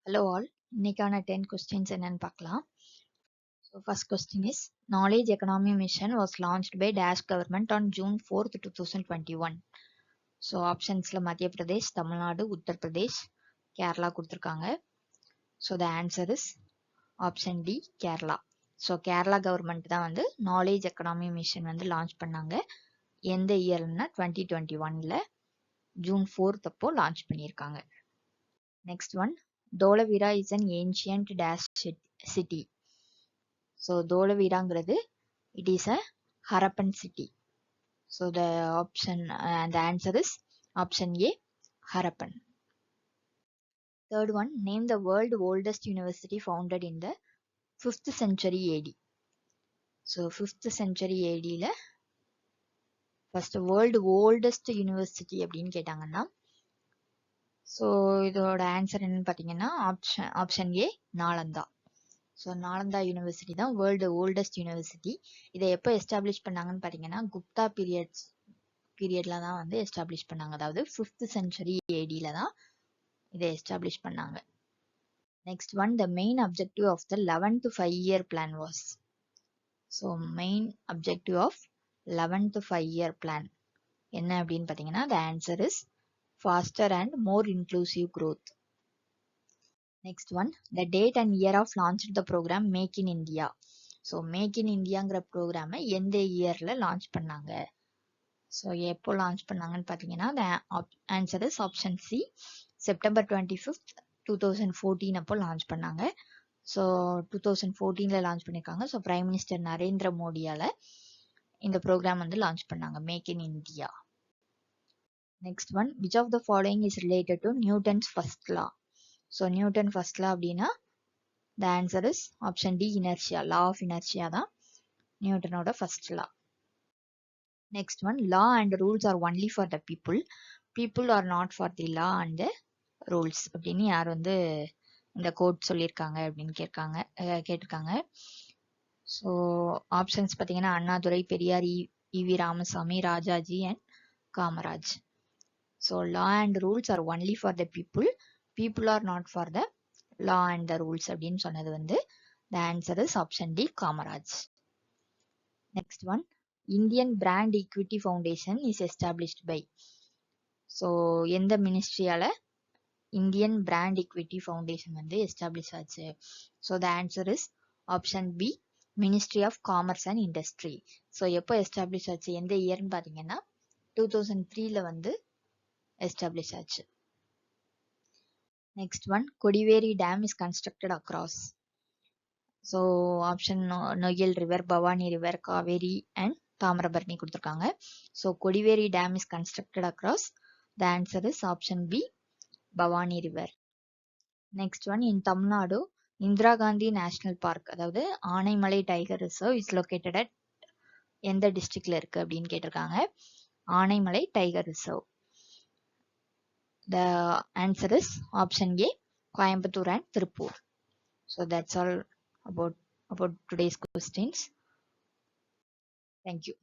Hello all. இன்னைக்கான 10 questions என்னன்னு பார்க்கலாம். So first question is Knowledge Economy Mission was launched by Dash government on June 4th, 2021. So optionsல மத்திய பிரதேஷ், தமிழ்நாடு, உத்தர் பிரதேஷ், கேரளா கொடுத்திருக்காங்க. So the answer is option D, Kerala. So Kerala government தான் வந்து Knowledge Economy Mission வந்து launch பண்ணாங்க. எந்த இயர்னா 2021ல ஜூன் 4th அப்போ லான்ச் பண்ணியிருக்காங்க. Next one, Dholavira is an ancient dash city. So Dholavirangradhu, it is a Harappan city. So the option and the answer is option A, Harappan. Third one, name the world oldest university founded in the 5th century AD. So 5th century AD ல first world oldest university அப்படின்னு கேட்டாங்கன்னா so இதோட answer என்னன்னு பார்த்தீங்கன்னா option A, Nalanda. So Nalanda university தான் world oldest university. இதை எப்போ establish பண்ணாங்கன்னு பார்த்தீங்கன்னா குப்தா பீரியட்ல தான் வந்து எஸ்டாப்ளிஷ் பண்ணாங்க. அதாவது 5th century AD-ல தான் இதை எஸ்டாப்ளிஷ் பண்ணாங்க. Next one, the main objective of the 11th 5-year plan was. So main objective of 11th 5-year plan என்ன அப்படின்னு பார்த்தீங்கன்னா the answer is faster and more inclusive growth. Next one, the date and year of launched the program Make in India. So Make in Indiaங்கிற program எந்த இயர்ல launch பண்ணாங்க? So எப்போ launch பண்ணாங்கன்னு பார்த்தீங்கன்னா the answer is option C, September 25th 2014 அப்போ launch பண்ணாங்க. So 2014ல launch பண்ணியிருக்காங்க. ஸோ பிரைம் மினிஸ்டர் நரேந்திர மோடியால இந்த ப்ரோக்ராம் வந்து லான்ச் பண்ணாங்க, make in India. Next one, which of the following is related to Newton's first law? So Newton first law அப்படின்னா the answer is option D, inertia. Law of inertia தான் நியூட்டனோட first law. Next one, law and rules are only for the people. People are not for the law and the rules அப்படின்னு யார் வந்து இந்த code சொல்லியிருக்காங்க அப்படின்னு கேட்டிருக்காங்க. So options பார்த்தீங்கன்னா Annadurai, Periyar, V Ramasamy, Rajaji and Kamaraj. So law and rules are only for the people. People are not for the law and the rules அப்படின்னு சொன்னது வந்து the answer is option D, Kamaraj. Next one, Indian Brand Equity Foundation is established by. So எந்த மினிஸ்ட்ரியால Indian brand equity foundation வந்து establish ஆச்சு? So the answer is option B, ministry of commerce and industry. So எப்போ establish ஆச்சு, எந்த இயர்னு பார்த்தீங்கன்னா 2003ல வந்து establish ஆச்சு. Next one, Kodiveri Dam is constructed across. So option Noyal River, Bhavani River, Kaveri and Tamarabarni கொடுத்திருக்காங்க. So Kodiveri Dam is constructed across. The answer is option B, Bhavani River. Next one, in Tamil Nadu, Indira Gandhi National Park, அதாவது Anaimalai tiger reserve is located at எந்த டிஸ்ட்ரிக்ட்ல இருக்கு அப்படின்னு கேட்டிருக்காங்க. Anaimalai tiger reserve. The answer is option A, Coimbatore and Tirupur. So that's all about today's questions. Thank you.